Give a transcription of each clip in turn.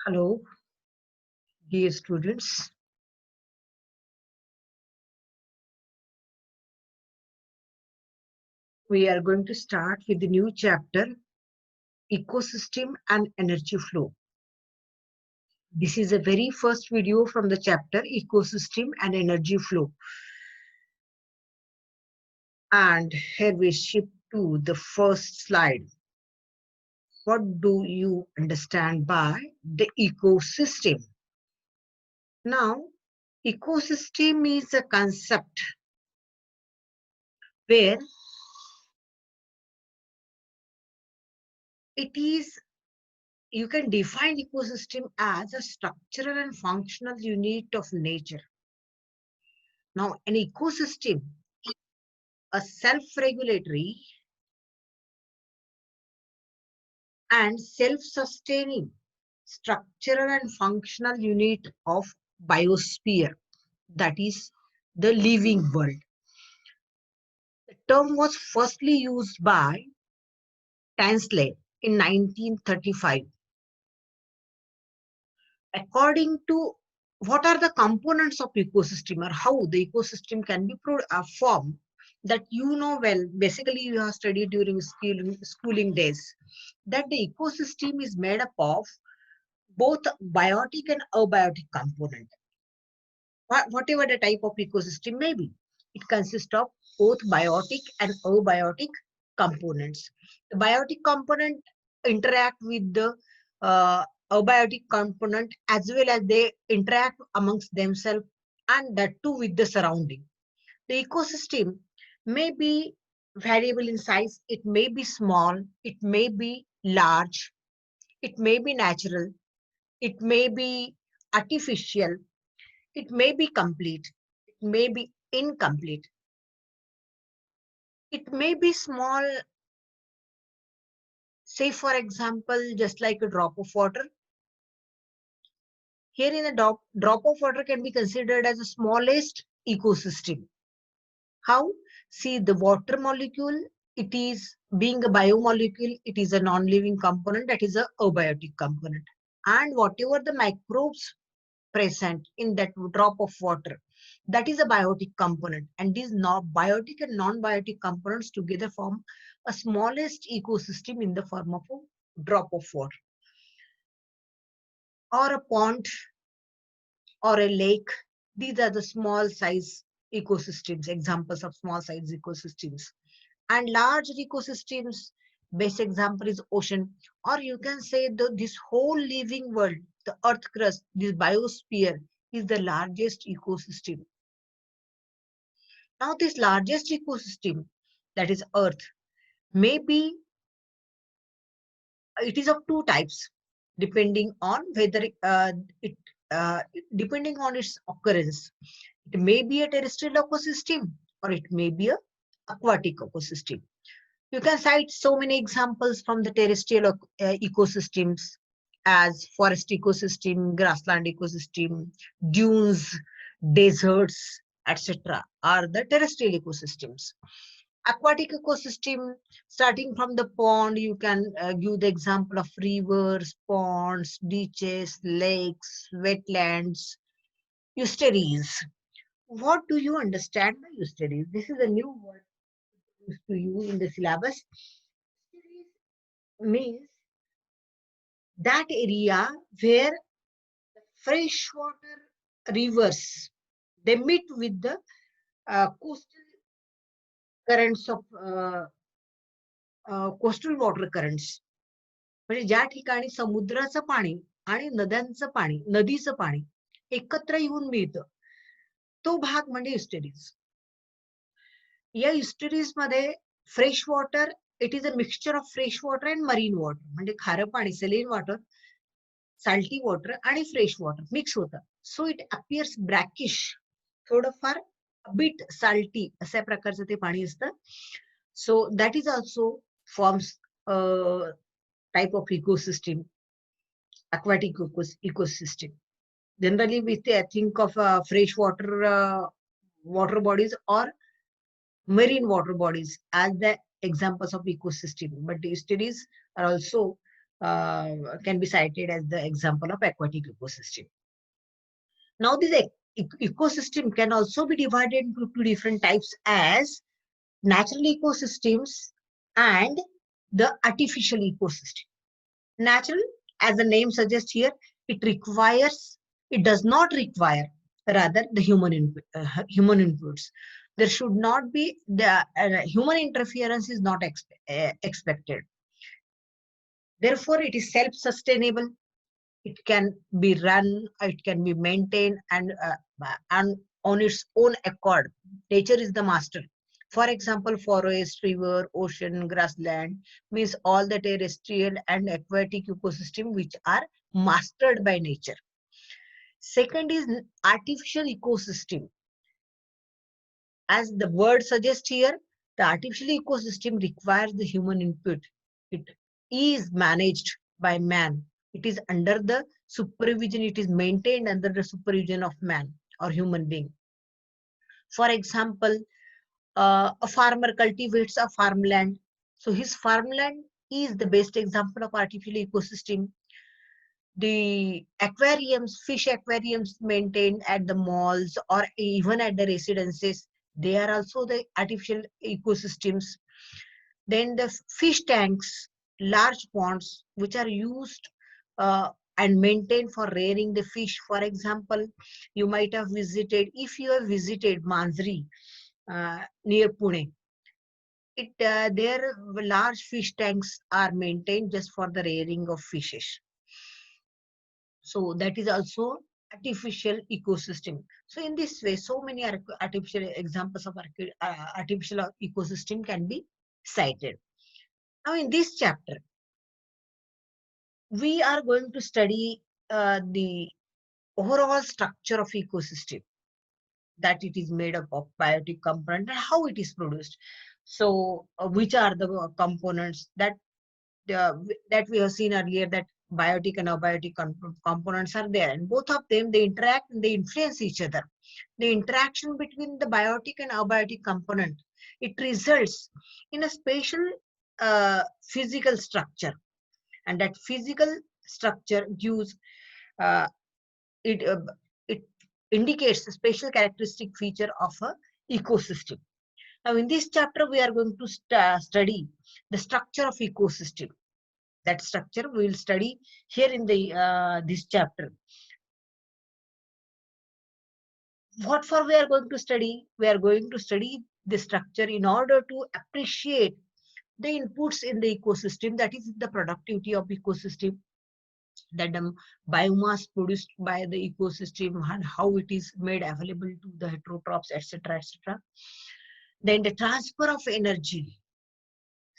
Hello, dear students. We are going to start with the new chapter, Ecosystem and Energy Flow. This is the very first video from the chapter, Ecosystem and Energy Flow. And here we shift to the first slide. What do you understand by the ecosystem? Now, ecosystem is a concept where it is you can define ecosystem as a structural and functional unit of nature. Now, an ecosystem is a self-regulatory and self-sustaining structural and functional unit of biosphere, that is the living world. The term was firstly used by Tansley in 1935. According to what are the components of ecosystem or how the ecosystem can be formed, that you know well, basically you have studied during schooling days, that the ecosystem is made up of both biotic and abiotic component. Whatever the type of ecosystem may be, it consists of both biotic and abiotic components. The biotic component interact with the abiotic component as well as they interact amongst themselves, and that too with the surrounding. The ecosystem may be variable in size, it may be small, it may be large, it may be natural, it may be artificial, it may be complete, it may be incomplete, it may be small, say for example, just like a drop of water. Here in a drop of water can be considered as the smallest ecosystem. How? See, the water molecule, it is being a biomolecule, it is a non-living component, that is a abiotic component. And whatever the microbes present in that drop of water, that is a biotic component. And these biotic and non-biotic components together form a smallest ecosystem in the form of a drop of water. Or a pond or a lake, these are the small size ecosystems, examples of small size ecosystems. And large ecosystems, best example is ocean, or you can say this whole living world, the earth crust, this biosphere is the largest ecosystem. Now this largest ecosystem, that is earth, maybe it is of two types depending on whether it uh, depending on its occurrence. It may be a terrestrial ecosystem or it may be a aquatic ecosystem. You can cite so many examples from the terrestrial ecosystems as forest ecosystem, grassland ecosystem, dunes, deserts, etc. are the terrestrial ecosystems. Aquatic ecosystem, starting from the pond, you can give the example of rivers, ponds, beaches, lakes, wetlands, estuaries. What do you understand by estuaries? This is a new word used to you in the syllabus. Estuaries means that area where freshwater rivers they meet with the coastal currents of coastal water currents. म्हणजे ज्या ठिकाणी समुद्राचं पाणी आणि नद्यांचं पाणी, नदीचं पाणी एकत्र येऊन मिळतं, तो भाग म्हणजे इस्टेरीज. या इस्टेरीज मध्ये fresh water, it is a mixture of fresh water and marine water, म्हणजे खारं पाणी, सेलिन वॉटर, साल्टी वॉटर आणि फ्रेश वॉटर मिक्स होतं. सो इट अपियर्स ब्रॅकिश, थोडंफार बिट साल्टी अशा प्रकारचं ते पाणी असतं. So that is also forms type of ecosystem, aquatic ecosystem. Generally, we think of freshwater water bodies or marine water bodies as the examples of ecosystem. But the studies are also can be cited as the example of aquatic ecosystem. Now, this ecosystem can also be divided into two different types as natural ecosystems and the artificial ecosystem. Natural, as the name suggests here, it does not require, rather the human inputs. There should not be the human interference is not expected. Therefore, it is self-sustainable. It can be run, it can be maintained, and on its own accord. Nature is the master. For example, forest, river, ocean, grassland means all the terrestrial and aquatic ecosystem which are mastered by nature. Second is artificial ecosystem. As the word suggests here, the artificial ecosystem requires the human input. It is managed by man. It is under the supervision, it is maintained under the supervision of man or human being. For example, a farmer cultivates a farmland. So his farmland is the best example of artificial ecosystem. The aquariums, fish aquariums maintained at the malls or even at the residences, they are also the artificial ecosystems. Then the fish tanks, large ponds, which are used and maintained for rearing the fish. For example, you might have visited, if you have visited Manjri near Pune, there large fish tanks are maintained just for the rearing of fishes. So that is also artificial ecosystem. So in this way, so many artificial examples of artificial ecosystem can be cited. Now in this chapter, we are going to study the overall structure of ecosystem, that it is made up of biotic component and how it is produced. So which are the components that we have seen earlier, that biotic and abiotic components are there, and both of them, they interact and they influence each other. The interaction between the biotic and abiotic component, it results in a special physical structure, and that physical structure gives uh, it it indicates a special characteristic feature of a ecosystem. Now in this chapter we are going to study the structure of ecosystem. That structure we will study here in the this chapter. What for we are going to study? We are going to study the structure in order to appreciate the inputs in the ecosystem, that is the productivity of ecosystem, that the biomass produced by the ecosystem and how it is made available to the heterotrophs, etc., etc. Then the transfer of energy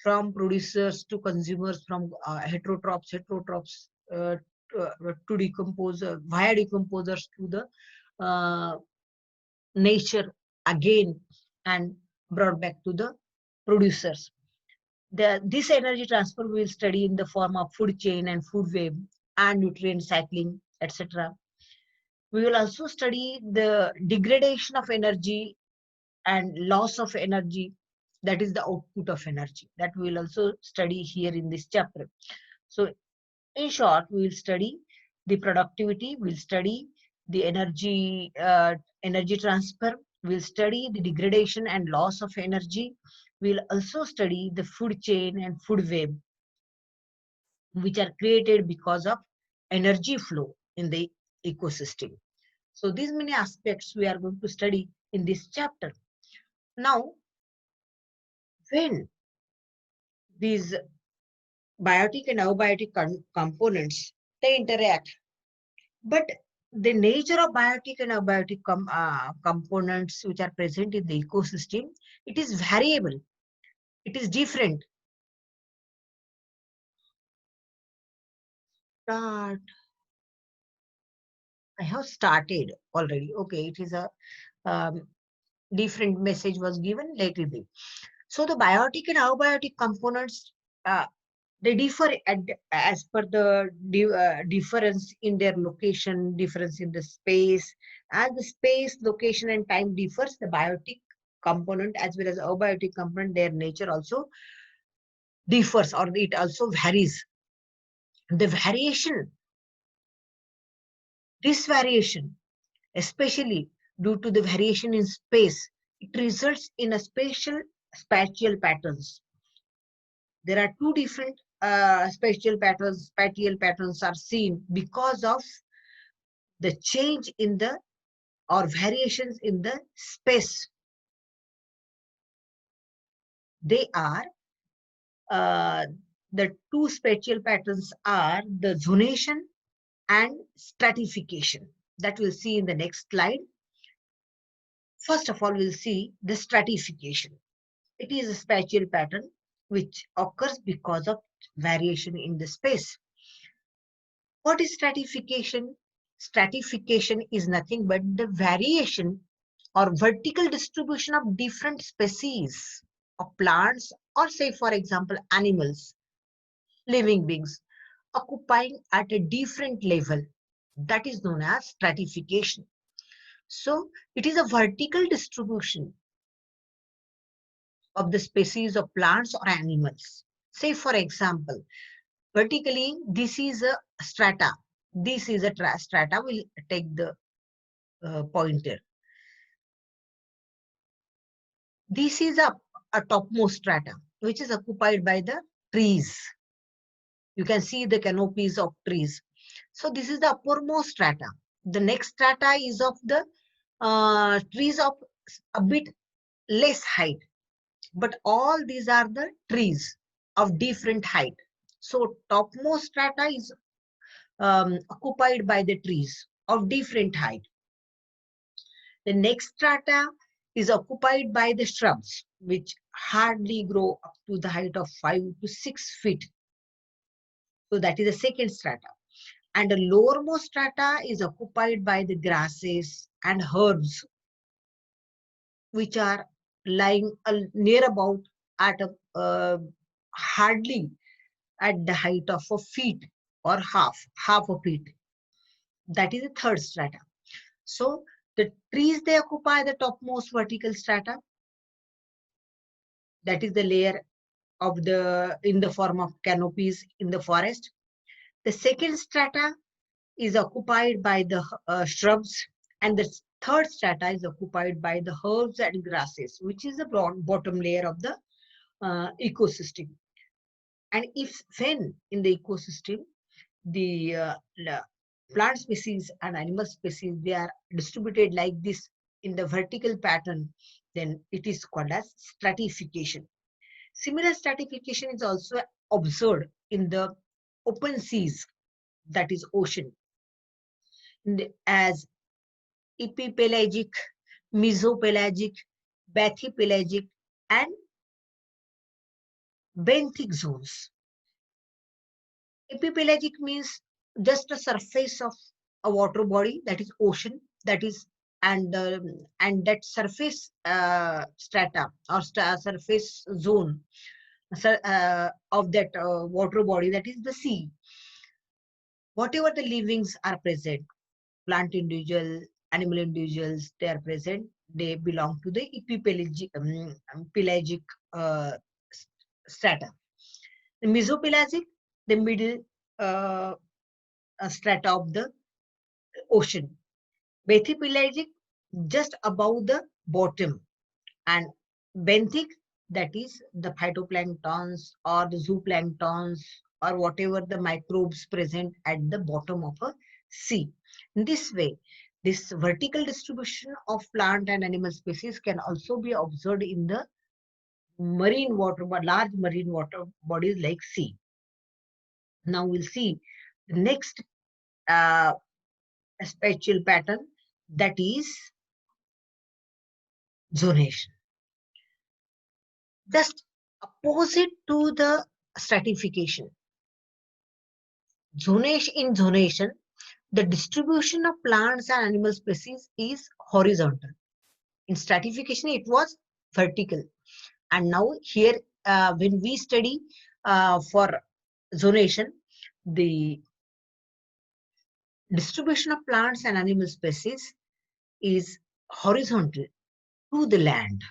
from producers to consumers, from heterotrophs to decompose via decomposers to the uh, nature again and brought back to the producers. This energy transfer we will study in the form of food chain and food web and nutrient cycling, etc. We will also study the degradation of energy and loss of energy, that is the output of energy, that we will also study here in this chapter. So in short, we will study the productivity, we'll study the energy transfer, we'll study the degradation and loss of energy, we'll also study the food chain and food web, which are created because of energy flow in the ecosystem. So these many aspects we are going to study in this chapter. Now, when these biotic and abiotic components, they interact, but the nature of biotic and abiotic components which are present in the ecosystem, it is variable, it is different. Start. I have started already. Okay, it is a different message was given, let it be. So the biotic and abiotic components, uh, they differ as per the difference in their location, difference in the space. As the space, location, and time differs, the biotic component as well as abiotic component, their nature also differs, or it also varies. The variation, this variation, especially due to the variation in space, it results in a spatial patterns. There are two different spatial patterns are seen because of the change in the or variations in the space. They are uh, the two spatial patterns are the zonation and stratification that we'll see in the next slide. First of all, we'll see the stratification. It is a spatial pattern which occurs because of variation in the space. What is stratification? Stratification is nothing but the variation or vertical distribution of different species of plants, or say for example animals, living beings occupying at a different level. That is known as stratification. So it is a vertical distribution of the species of plants or animals. Say for example, vertically this is a strata. This is a strata. We'll take the pointer. This is a topmost strata which is occupied by the trees. You can see the canopies of trees. So this is the uppermost strata. The next strata is of the trees of a bit less height. But all these are the trees of different height. So topmost strata is occupied by the trees of different height. The next strata is occupied by the shrubs, which hardly grow up to the height of 5 to 6 feet. So that is the second strata. And the lowermost strata is occupied by the grasses and herbs, which are lying near about at a hardly at the height of a feet or half a feet. That is the third strata. So the trees, they occupy the topmost vertical strata. That is the layer of the in the form of canopies in the forest. The second strata is occupied by the shrubs, and the third strata is occupied by the herbs and grasses, which is the bottom layer of the ecosystem. And if when in the ecosystem the plant species and animal species, they are distributed like this in the vertical pattern, then it is called as stratification. Similar stratification is also observed in the open seas, that is ocean, as epipelagic, mesopelagic, bathypelagic, and benthic zones. Epipelagic means just a surface of a water body, that is ocean, that is, and that surface strata or surface zone of that water body, that is the sea. Whatever the livings are present, plant individual, animal individuals, they are present, they belong to the epipelagic pelagic strata. The mesopelagic, the middle uh, strata of the ocean. Bathypelagic, just above the bottom. And benthic, that is the phytoplanktons or the zooplanktons or whatever the microbes present at the bottom of a sea. In this way, this vertical distribution of plant and animal species can also be observed in the marine water, large marine water bodies like sea. Now we'll see the next uh, spatial pattern, that is zonation. Just opposite to the stratification. In zonation, the distribution of plants and animal species is horizontal. In stratification, it was vertical. And now here, when we study for zonation, the distribution of plants and animal species is horizontal to the land.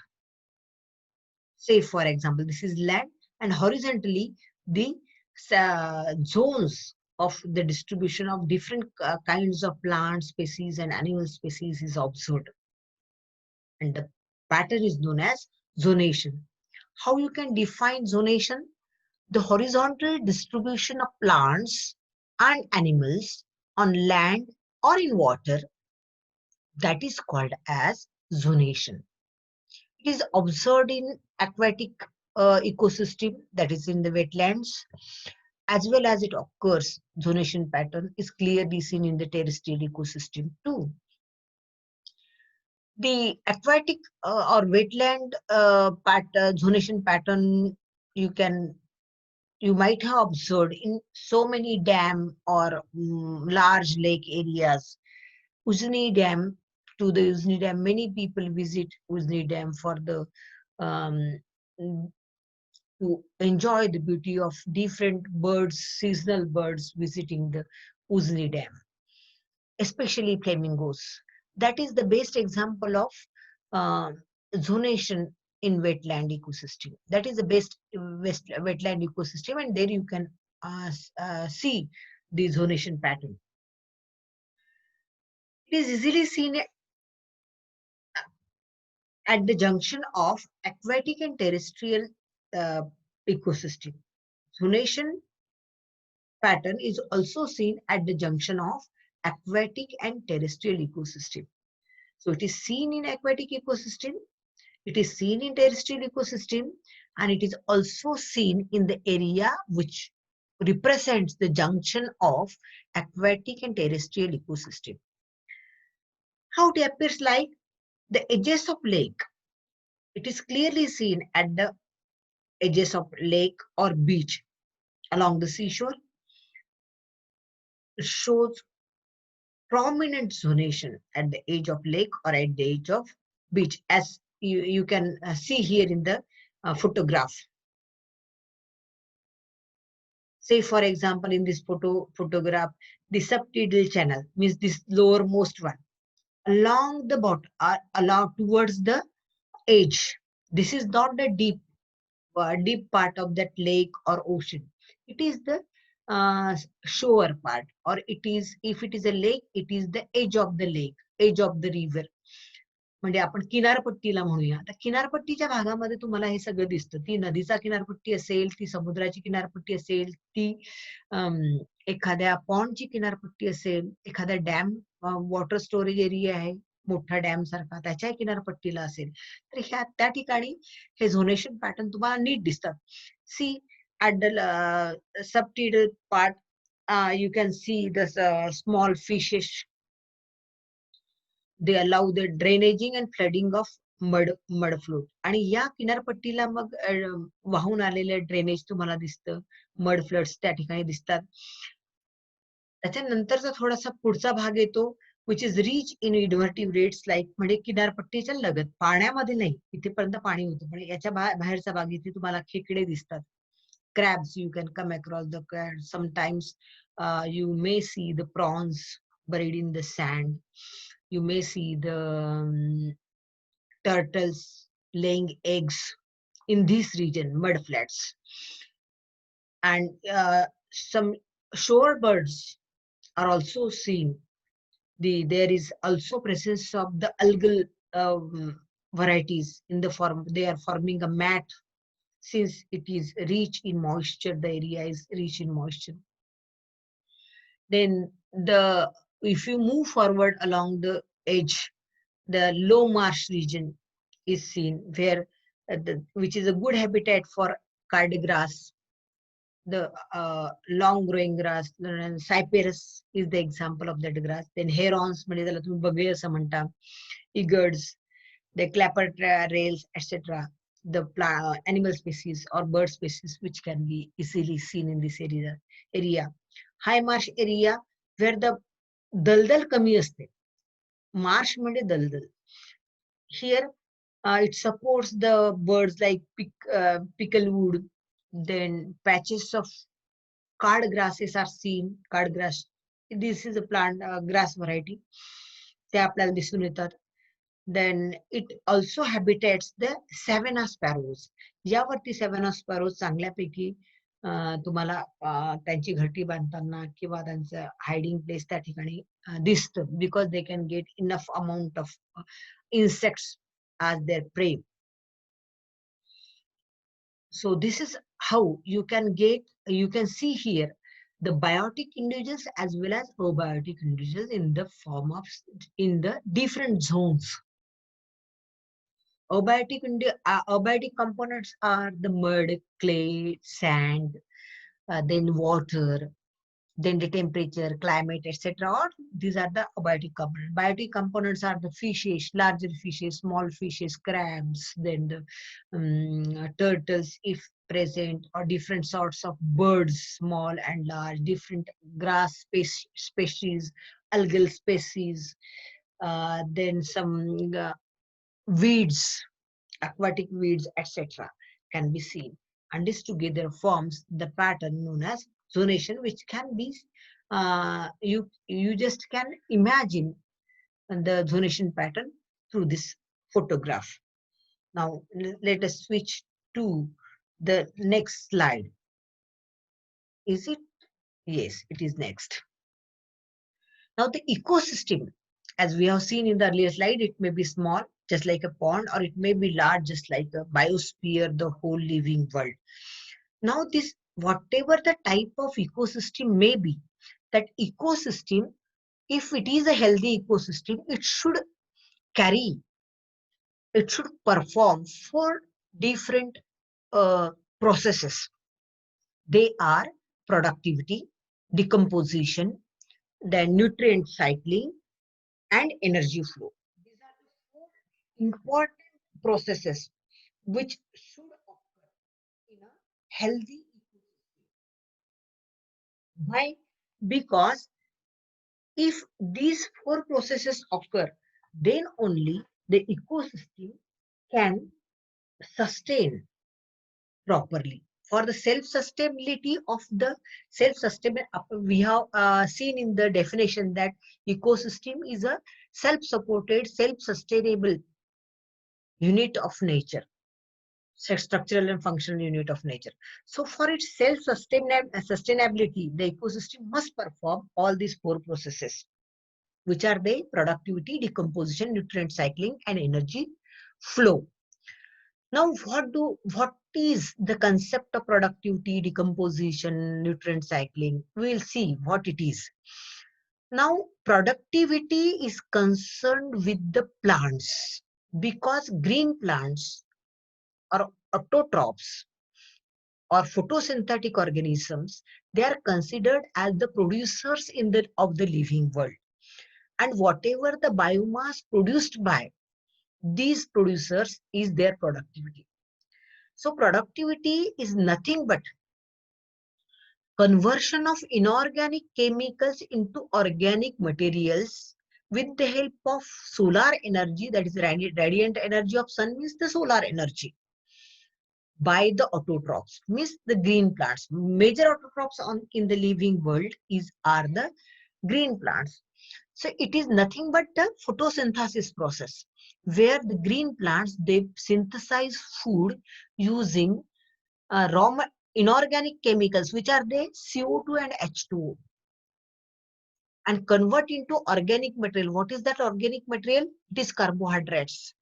Say, for example, this is land, and horizontally, the zones of the distribution of different kinds of plant species and animal species is observed. And the pattern is known as zonation. How you can define zonation? The horizontal distribution of plants and animals on land or in water, that is called as zonation. It is observed in aquatic ecosystem, that is in the wetlands, as well as it occurs. Zonation pattern is clearly seen in the terrestrial ecosystem too. The aquatic or wetland zonation pattern you might have observed in so many dam or large lake areas. Ujni Dam, to the Ujni Dam, many people visit Ujni Dam for the um, to enjoy the beauty of different birds, seasonal birds visiting the Ujni Dam, especially flamingos. That is the best example of uh, zonation in wetland ecosystem. That is the best wetland ecosystem, and there you can see the zonation pattern. It is easily seen at the junction of aquatic and terrestrial uh, ecosystem. Zonation pattern is also seen at the junction of aquatic and terrestrial ecosystem. So it is seen in aquatic ecosystem, it is seen in terrestrial ecosystem, and it is also seen in the area which represents the junction of aquatic and terrestrial ecosystem. How it appears like the edges of lake. It is clearly seen at the edges of lake or beach along the seashore. It shows prominent zonation at the edge of lake or at the edge of beach, as you can see here in the photograph. Say, for example, in this photograph, the subtidal channel means this lowermost one along the bottom, along towards the edge. This is not the deep part of that lake or ocean. It is the shore part, or it is, if it is a lake, it is the edge of the lake, edge of the river. म्हणजे आपण किनारपट्टीला म्हणूया. तर किनारपट्टीच्या भागामध्ये तुम्हाला हे सगळं दिसतं. ती नदीचा किनारपट्टी असेल, ती समुद्राची किनारपट्टी असेल, ती एखाद्या पॉन्डची किनारपट्टी असेल, एखाद्या डॅम वॉटर स्टोरेज एरिया आहे मोठा डॅम सारखा, त्याच्या किनारपट्टीला असेल, तर त्या ठिकाणी हे झोनेशन पॅटर्न तुम्हाला नीट दिसतात. सी at the subtidal part, you can see the small fishes. They allow the drainaging and flooding of mud float. आणि या किनारपट्टीला मग वाहून आलेले ड्रेनेज तुम्हाला दिसतं, मड फ्लड्स त्या ठिकाणी दिसतात. त्याच्यानंतरचा थोडासा पुढचा भाग येतो, which is rich in invertebrates, like म्हणजे किनारपट्टीच्या लगत, पाण्यामध्ये नाही, इथेपर्यंत पाणी होतं, पण याच्या बाहेरचा भाग इथे तुम्हाला खेकडे दिसतात. Crabs, you can come across the crabs. Sometimes you may see the prawns buried in the sand. You may see the turtles laying eggs in this region, mud flats. And some shore birds are also seen. There is also presence of the algal varieties in the form. They are forming a mat. Since it is rich in moisture, the area is rich in moisture. Then if you move forward along the edge, the low marsh region is seen, where which is a good habitat for cardigrass, the long growing grass. Cyperus is the example of that grass. Then herons, म्हणजे त्याला तुम्ही बगळे असं म्हणता, eagles, the clapper rails, etc. The animal species or bird species which can be easily seen in this area. High marsh area where the दलदल कमी असते. Marsh म्हणजे दलदल. Here it supports the birds like picklewood. Then patches of card grasses are seen. Card grass. This is a plant grass variety. ते आपल्याला दिसून येतात. Then it also habitats the savanna sparrows. यावरती savanna sparrows चांगल्यापैकी तुम्हाला त्यांची घरटी बांधताना किंवा त्यांचं हायडिंग प्लेस त्या ठिकाणी दिसतं, because they can get enough amount of insects as their prey. So this is how you can see here the biotic individuals as well as probiotic individuals in the form of in the different zones. Abiotic components are the mud, clay, sand, then water, then the temperature, climate, etc. Or these are the abiotic components. Biotic components are the fishes, larger fishes, small fishes, crabs, then the turtles, if present, or different sorts of birds, small and large, different grass species, algal species, then some weeds, aquatic weeds, etc. can be seen. And this together forms the pattern known as zonation, which can be you just can imagine the zonation pattern through this photograph. Now let us switch to the next slide. Is it? Yes, it is next. Now the ecosystem, as we have seen in the earlier slide, it may be small, just like a pond, or it may be large, just like a biosphere, the whole living world. Now this, whatever the type of ecosystem may be, that ecosystem, if it is a healthy ecosystem, it should perform for different processes. They are productivity, decomposition, then nutrient cycling, and energy flow. These are the four important processes which should occur in a healthy ecosystem. Why? Because if these four processes occur, then only the ecosystem can sustain properly. For the self-sustainability of the we have seen in the definition that ecosystem is a self-supported, self-sustainable unit of nature, structural and functional unit of nature. So for its self-sustainability, the ecosystem must perform all these four processes, which are the productivity, decomposition, nutrient cycling, and energy flow. Now, what is the concept of productivity, decomposition, nutrient cycling? We'll see what it is. Now, productivity is concerned with the plants, because green plants or autotrophs or photosynthetic organisms, they are considered as the producers of the living world. And whatever the biomass produced by these producers is their productivity. So productivity is nothing but conversion of inorganic chemicals into organic materials with the help of solar energy, that is radiant energy of sun means the solar energy, by the autotrophs, means the green plants. Major autotrophs in the living world are the green plants. So it is nothing but the photosynthesis process, where the green plants, they synthesize food using inorganic chemicals, which are the CO2 and H2O, and convert into organic material. What is that organic material? It is carbohydrates.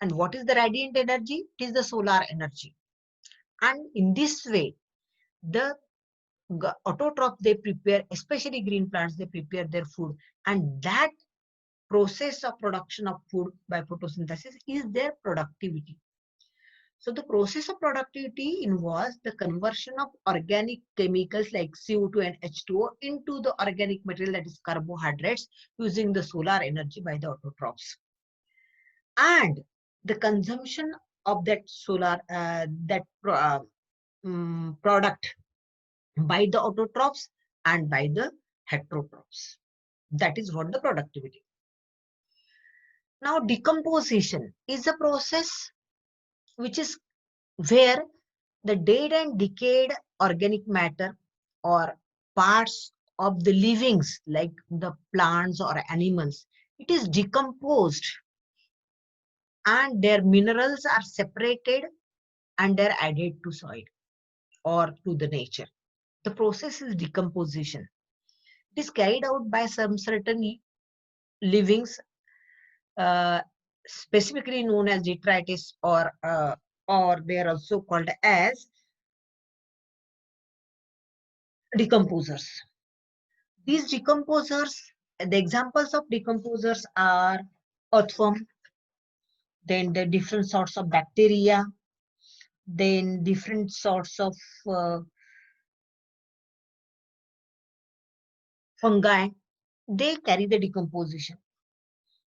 And what is the radiant energy? It is the solar energy. And in this way, the autotroph, they prepare, especially green plants, they prepare their food. And that process of production of food by photosynthesis is their productivity. So the process of productivity involves the conversion of organic chemicals like CO2 and H2O into the organic material, that is carbohydrates, using the solar energy by the autotrophs. And the consumption of that product by the autotrophs and by the heterotrophs. That is what the productivity. Now, decomposition is a process which is where the dead and decayed organic matter or parts of the livings like the plants or animals, it is decomposed and their minerals are separated and they're added to soil. or to the nature. The process is decomposition. It is carried out by some certain livings, uh, specifically known as detritus, or they are also called as decomposers. These decomposers, the examples of decomposers are earthworm, then the different sorts of bacteria, then different sorts of fungi. They carry the decomposition.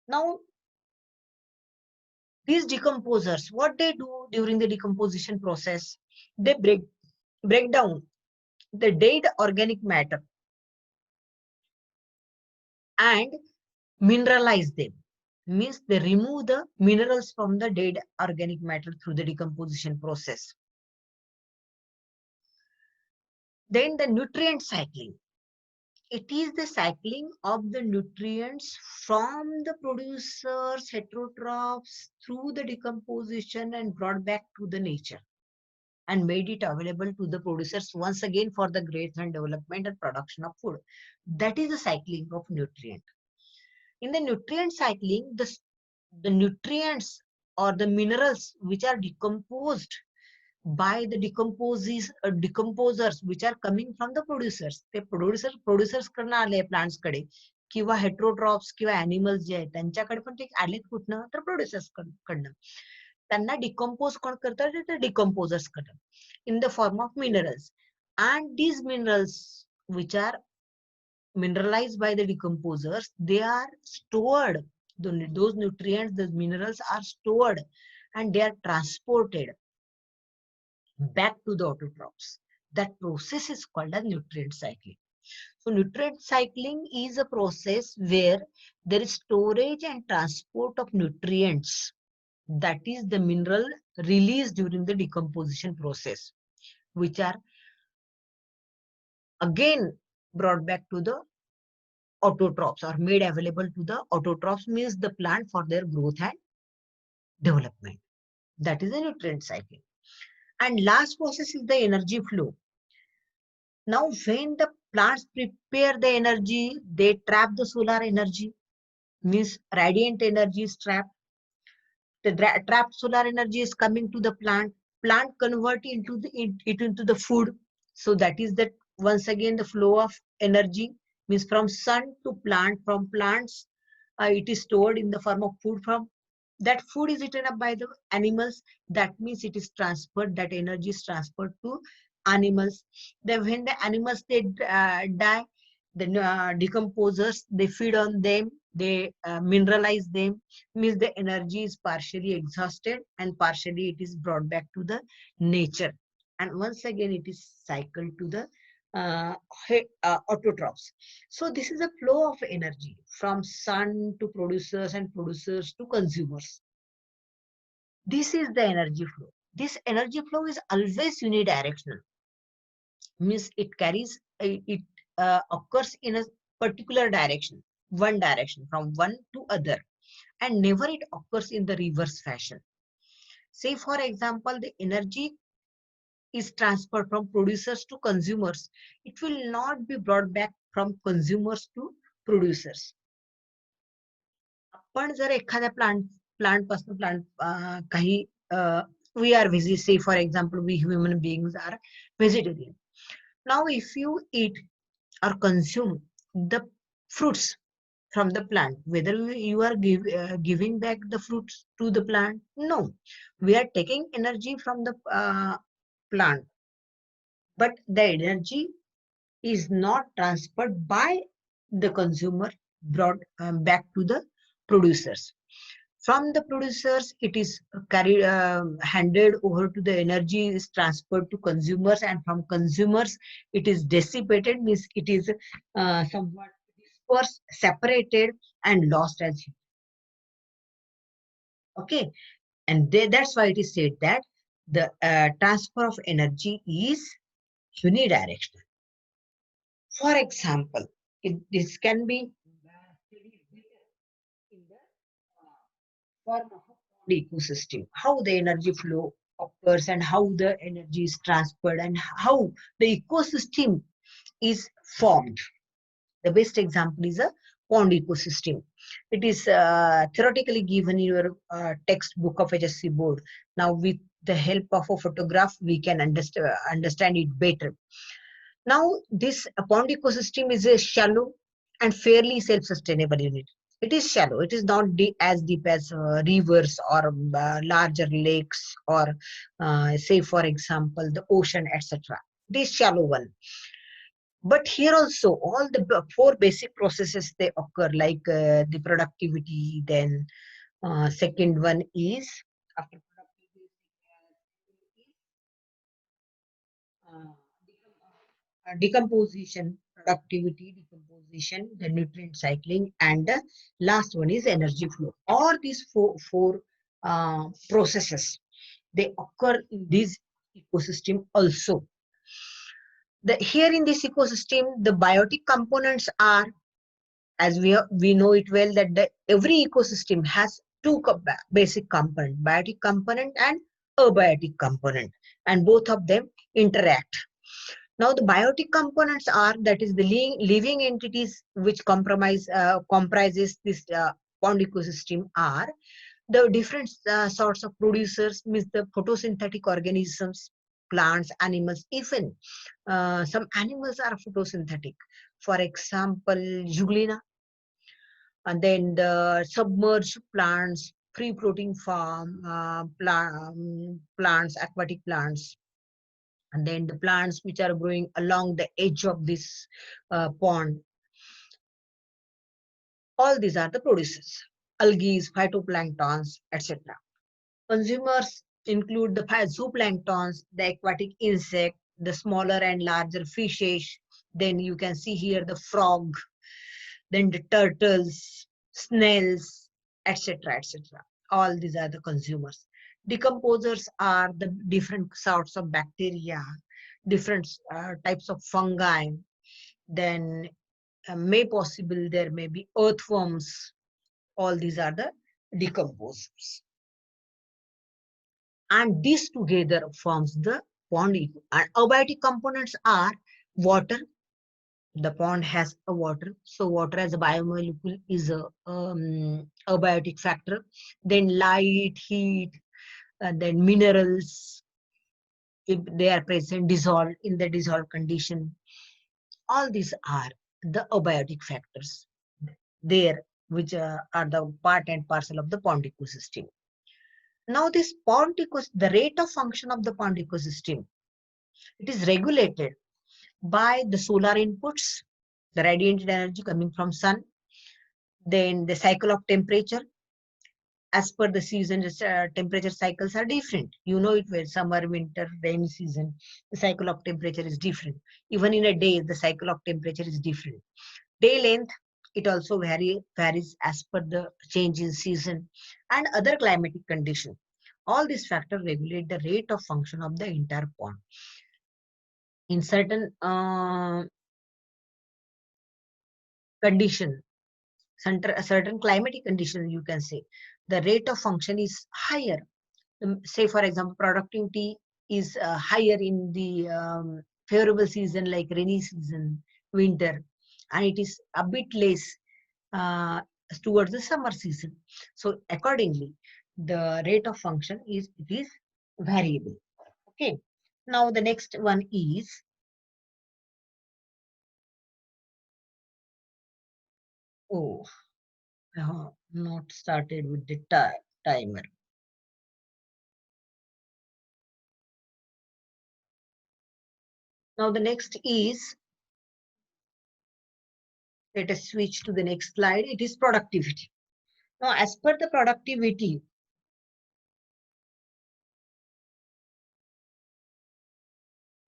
Now, these decomposers, what they do during the decomposition process, they break down the dead organic matter and mineralize them. Means they remove the minerals from the dead organic matter through the decomposition process. Then the nutrient cycling. It is the cycling of the nutrients from the producers, heterotrophs, through the decomposition and brought back to the nature and made it available to the producers once again for the growth and development and production of food. That is the cycling of nutrient. In the nutrient cycling, the nutrients or the minerals which are decomposed by the decomposers which are coming from the producers. ते producers कडनं आले plants कडे किंवा heterotrophs किंवा animals जे आहेत त्यांच्याकडे पण ते आलेत कुठनं तर producers कडनं. त्यांना decompose कोण करतात तर decomposers करतात in the form of minerals. And these minerals which are mineralized by the decomposers, they are stored. Those nutrients, those minerals are stored and they are transported back to the autotrophs. That process is called as nutrient cycling. So nutrient cycling is a process where there is storage and transport of nutrients. That is the mineral released during the decomposition process, which are again brought back to the autotrophs or made available to the autotrophs, means the plant for their growth and development. That is a nutrient cycling. And last process is the energy flow. Now, when the plants prepare the energy, they trap the solar energy, means radiant energy is trapped. The trapped solar energy is coming to the plant. Plant convert it into the food. So that is that once again the flow of energy, means from sun to plant, from plants it is stored in the form of food. From that food is eaten up by the animals. That means it is transferred, that energy is transferred to animals. Then when the animals they die, the decomposers they feed on them, they mineralize them, means the energy is partially exhausted and partially it is brought back to the nature, and once again it is cycled to the autotrophs. So this is a flow of energy from sun to producers and producers to consumers. This is the energy flow. This energy flow is always unidirectional, means it carries it occurs in a particular direction, one direction from one to other, and never it occurs in the reverse fashion. Say for example, the energy is transferred from producers to consumers. It will not be brought back from consumers to producers. पण जर एखाद्या plant पासून काही we are busy, say for example we human beings are vegetarian. Now if you eat or consume the fruits from the plant, whether you are giving back the fruits to the plant, no, we are taking energy from the plant, but the energy is not transferred by the consumer, brought back to the producers. From the producers, it is carried, handed over to the energy is transferred to consumers, and from consumers, it is dissipated, means it is somewhat dispersed, separated, and lost as heat. Okay, and that's why it is said that the transfer of energy is unidirectional. For example, this can be studied better in the form of a pond ecosystem, how the energy flow occurs occurs and how the energy is transferred and how the ecosystem is formed. The best example is a pond ecosystem. It is theoretically given in your textbook of HSC board. Now, with the help of a photograph, we can understand it better. Now, this pond ecosystem is a shallow and fairly self-sustainable unit. It is shallow. It is not as deep as rivers or larger lakes or, say, for example, the ocean, etc. It is shallow one. But here also, all the four basic processes they occur, like the productivity. Then second one is after productivity, uh, decomposition, productivity, decomposition, the nutrient cycling, and the last one is energy flow. All these four processes they occur in this ecosystem also. Here in this ecosystem, the biotic components are, as we know it well, that every ecosystem has two basic components, biotic component and abiotic component, and both of them interact. Now, the biotic components are, that is the living entities which comprises this pond ecosystem are the different sorts of producers, means the photosynthetic organisms, plants, animals, even some animals are photosynthetic. For example, Euglena, and then the submerged plants, free floating farm plants, aquatic plants, and then the plants which are growing along the edge of this pond. All these are the producers: algae, phytoplanktons, etc. Consumers include the zooplanktons, the aquatic insect, the smaller and larger fishes. Then you can see here the frog, then the turtles, snails, etc., etc. All these are the consumers. Decomposers are the different sorts of bacteria, different types of fungi. Then may possible there may be earthworms. All these are the decomposers. And these together forms the pond eco. And abiotic components are water. The pond has a water, so water as a biomolecule is a abiotic factor. Then light, heat, and then minerals, if they are present, dissolved in the dissolved condition. All these are the abiotic factors there, which are the part and parcel of the pond ecosystem. Now, this pond ecosystem, the rate of function of the pond ecosystem, it is regulated by the solar inputs, the radiant energy coming from sun, then the cycle of temperature. As per the season, temperature cycles are different. You know it well, summer, winter, rainy season, the cycle of temperature is different. Even in a day, the cycle of temperature is different. Day length, it also varies as per the change in season and other climatic conditions. All these factors regulate the rate of function of the entire pond. In certain condition, certain climatic conditions, you can say, the rate of function is higher. Say, for example, productivity is higher in the favorable season like rainy season, winter, and it is a bit less uh, towards the summer season. So accordingly, the rate of function is, it is variable. Okay. Now the next one is, oh, I have not started with the timer. Now the next is, let us switch to the next slide. It is productivity. Now, as per the productivity,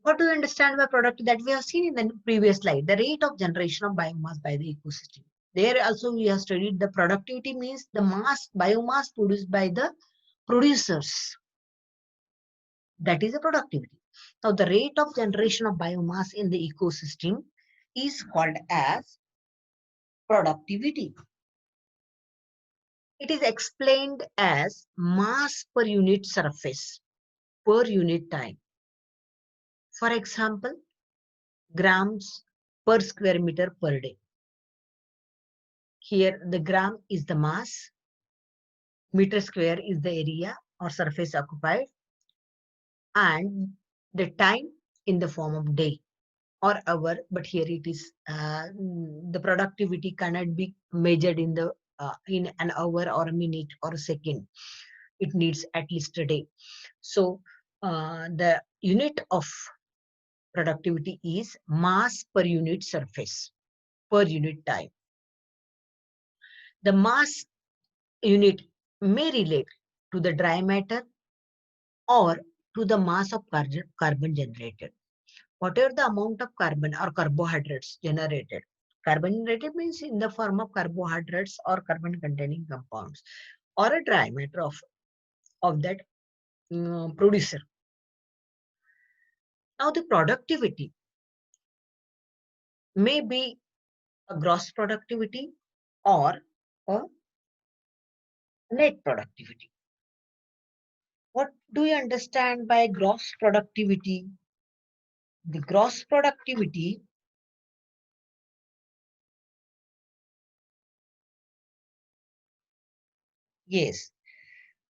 what do you understand by productivity? That we have seen in the previous slide, the rate of generation of biomass by the ecosystem. There also we have studied the productivity means the biomass produced by the producers. That is a productivity. Now, the rate of generation of biomass in the ecosystem is called as productivity. It is explained as mass per unit surface. per unit time. For example, grams per square meter per day. Here the gram is the mass, meter square is the area or surface occupied, and the time in the form of day or hour, but here it is the productivity cannot be measured in the in an hour or a minute or a second. It needs at least a day. So the unit of productivity is mass per unit surface per unit time. The mass unit may relate to the dry matter or to the mass of carbon generated. Whatever the amount of carbon or carbohydrates generated. Carbon generated means in the form of carbohydrates or carbon containing compounds or a dry matter of that producer. Now the productivity may be a gross productivity or a net productivity. What do you understand by gross productivity? The gross productivity yes.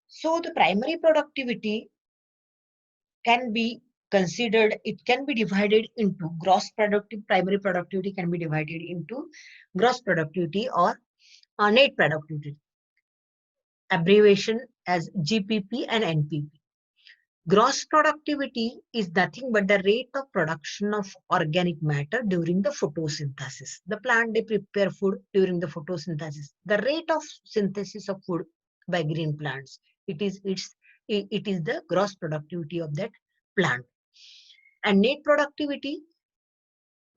So the primary productivity can be considered, it can be divided into primary productivity can be divided into gross productivity or net productivity, abbreviation as GPP and NPP. Gross productivity is nothing but the rate of production of organic matter during the photosynthesis. The plant, they prepare food during the photosynthesis. The rate of synthesis of food by green plants, it is the gross productivity of that plant. And net productivity,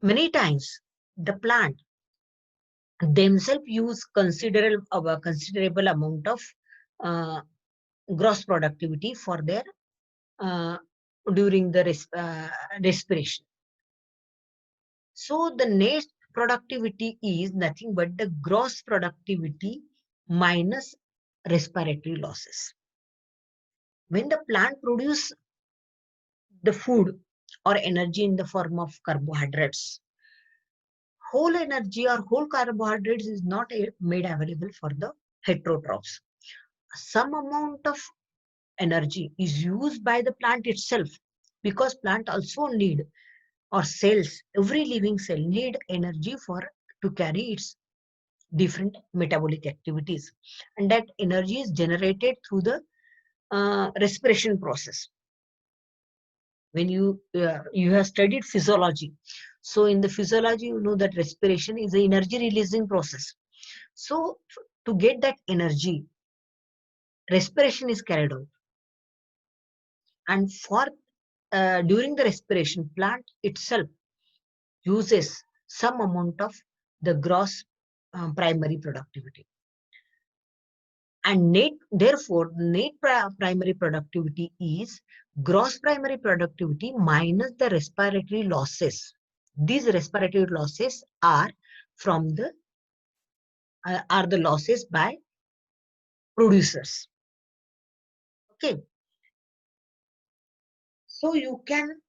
many times the plant themselves use considerable amount of uh, gross productivity for their uh, during the respiration. So the net productivity is nothing but the gross productivity minus respiratory losses. When the plant produce the food or energy in the form of carbohydrates, whole energy or whole carbohydrates is not made available for the heterotrophs. Some amount of energy is used by the plant itself because plant also need, or cells, every living cell need energy for to carry its different metabolic activities, and that energy is generated through the respiration process. When you have studied physiology, so in the physiology you know that respiration is an energy releasing process. So to get that energy, respiration is carried out, and for during the respiration, plant itself uses some amount of the gross primary productivity. And net, therefore, primary productivity is gross primary productivity minus the respiratory losses. These respiratory losses are from the are the losses by producers. Okay, so you can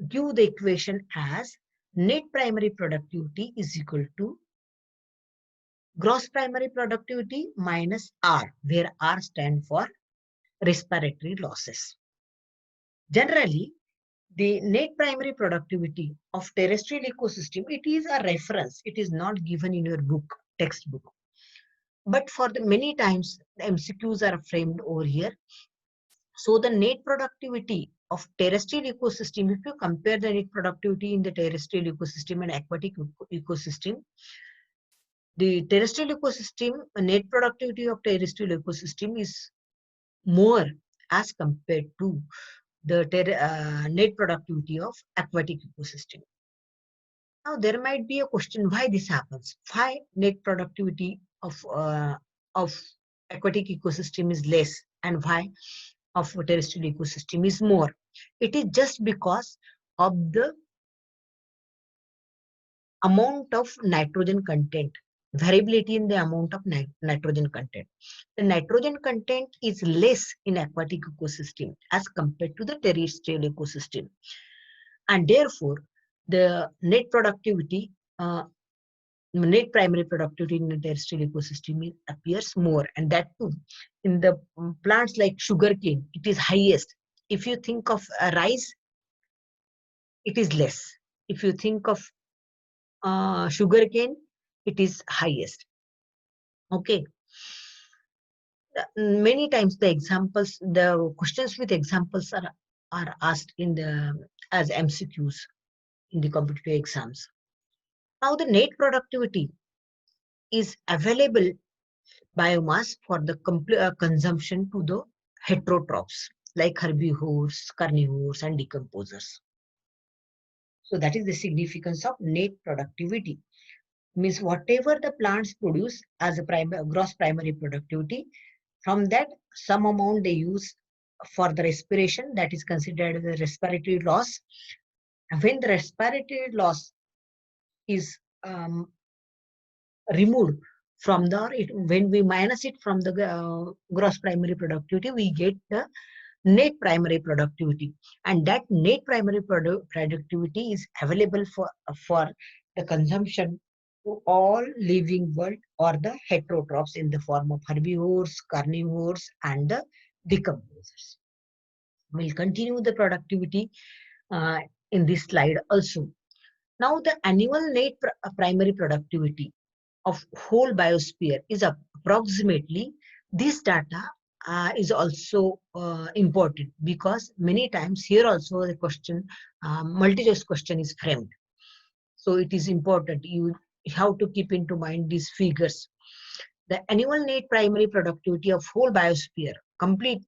give the equation as net primary productivity is equal to gross primary productivity minus R, where R stands for respiratory losses. Generally, the net primary productivity of terrestrial ecosystem, it is a reference. It is not given in your book, textbook. But for the many times, the MCQs are framed over here. So the net productivity of terrestrial ecosystem, if you compare the net productivity in the terrestrial ecosystem and aquatic ecosystem, the terrestrial ecosystem, net productivity of terrestrial ecosystem is more as compared to the net productivity of aquatic ecosystem. Now there might be a question why this happens. Why net productivity of aquatic ecosystem is less and why of terrestrial ecosystem is more? It is just because of the amount of nitrogen content variability in the amount of nitrogen content. The nitrogen content is less in aquatic ecosystem as compared to the terrestrial ecosystem, and therefore the net productivity, net primary productivity in the terrestrial ecosystem appears more, and that too in the plants like sugarcane, it is highest. If you think of rice, it is less. If you think of sugarcane, it is highest. Okay. Many times the questions with examples are asked in the as MCQs in the competitive exams. Now the net productivity is available biomass for the consumption to the heterotrophs like herbivores, carnivores, and decomposers. So that is the significance of net productivity. Means whatever the plants produce as a gross primary productivity, from that some amount they use for the respiration, that is considered the respiratory loss. And when the respiratory loss is removed from when we minus it from the gross primary productivity, we get the net primary productivity, and that net primary productivity is available for the consumption to all living world or the heterotrophs in the form of herbivores, carnivores, and the decomposers. We'll continue the productivity in this slide also. Now the annual net primary productivity of whole biosphere is approximately, this data is also important, because many times here also the question, multi-choice question is framed. So it is important, you have to keep into mind these figures. The annual net primary productivity of whole biosphere,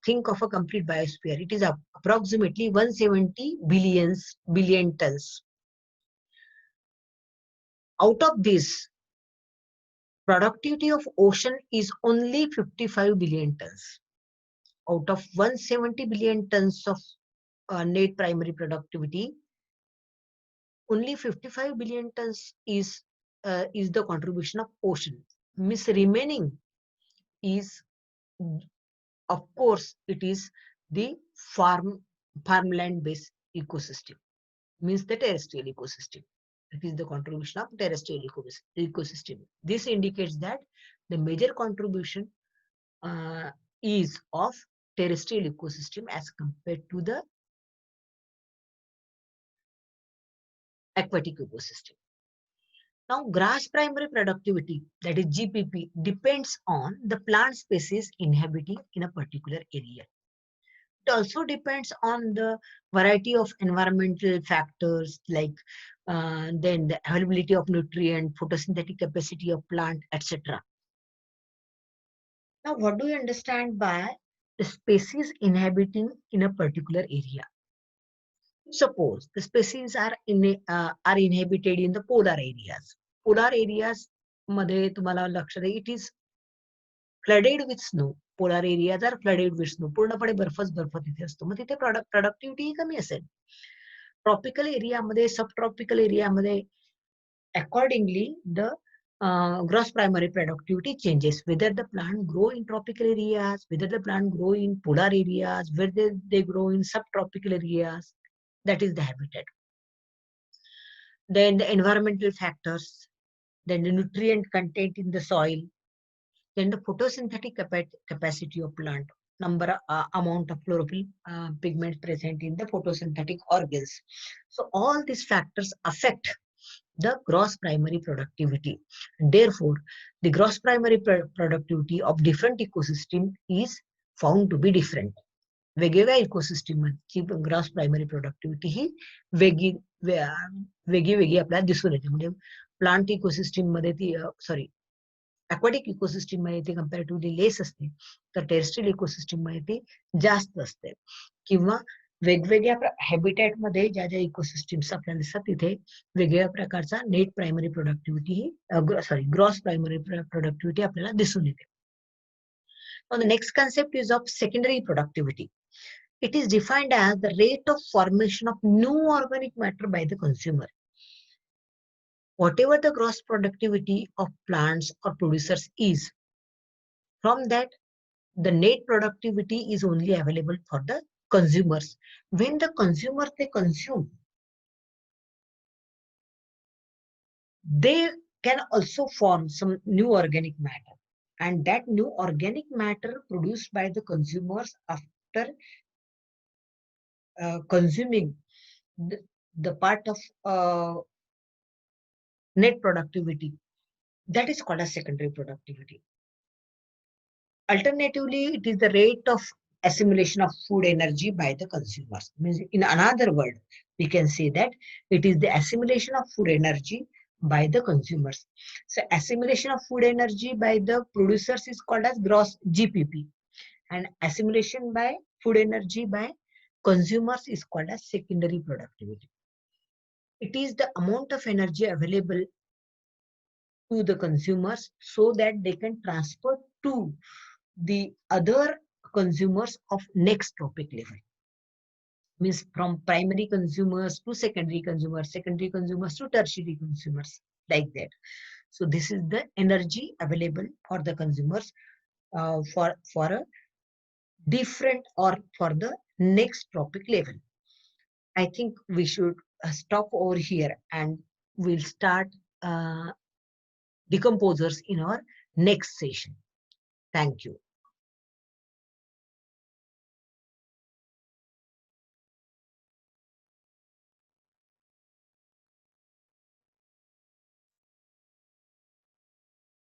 think of a complete biosphere, it is approximately 170 billion tons. Out of this, productivity of ocean is only 55 billion tons. Out of 170 billion tons of net primary productivity, only 55 billion tons is the contribution of ocean. Means remaining is, of course, it is the farmland based ecosystem, means the terrestrial ecosystem. It is the contribution of terrestrial ecosystem. This indicates that the major contribution is of terrestrial ecosystem as compared to the aquatic ecosystem. Now, gross primary productivity, that is GPP, depends on the plant species inhabiting in a particular area. It also depends on the variety of environmental factors like then the availability of nutrient, photosynthetic capacity of plant, etc. Now, what do you understand by the species inhabiting in a particular area? Suppose the species are inhabited in the polar areas. Polar areas मध्ये तुम्हाला लक्षात आहे, it is flooded with snow. Polar areas are flooded with snow. पूर्णपणे बर्फच बर्फ तिथे असतो. मग तिथे productivity कमी असेल. Tropical area मध्ये, subtropical area मध्ये, accordingly the gross primary productivity changes, whether the plant grow in tropical areas, whether the plant grow in polar areas, whether they grow in subtropical areas. That is the habitat. Then the environmental factors, then the nutrient content in the soil, then the photosynthetic capacity of plant, amount of chlorophyll pigments present in the photosynthetic organs. So all these factors affect the gross primary productivity. Therefore, the gross primary productivity of different ecosystem is found to be different. वेगवेगळ्या ecosystem ची gross primary productivity ही वेगळी आपल्याला दिसून येते. म्हणजे plant ecosystem मध्ये ती aquatic ecosystem मध्ये ती कंपॅरेटिव्हली लेस असते, तर टेरेस्ट्रियल इकोसिस्टीम मध्ये ती जास्त असते. किंवा वेगवेगळ्या हॅबिटॅट मध्ये ज्या ज्या इकोसिस्टीम्स आपल्याला दिसतात तिथे वेगवेगळ्या प्रकारचा नेट प्रायमरी प्रोडक्टिव्हिटी ही ग्रॉस प्रायमरी प्रोडक्टिव्हिटी आपल्याला दिसून येते. Now the next concept is of secondary productivity. It is defined as the rate of formation of new organic matter by the consumer. whatever the gross productivity of plants or producers is, from that the net productivity is only available for the consumers. When the consumers they consume, they can also form some new organic matter, and that new organic matter produced by the consumers after consuming the, the part of net productivity, that is called as secondary productivity. Alternatively, it is the rate of assimilation of food energy by the consumers. Means in another word, we can say that it is the assimilation of food energy by the consumers. So assimilation of food energy by the producers is called as gross GPP, and assimilation by food energy by consumers is called as secondary productivity. It is the amount of energy available to the consumers so that they can transfer to the other consumers of next topic level. Means from primary consumers to secondary consumers to tertiary consumers, like that. So this is the energy available for the consumers for a different or for the next topic level. I think we should stop over here and we'll start uh, decomposers in our next session. Thank you.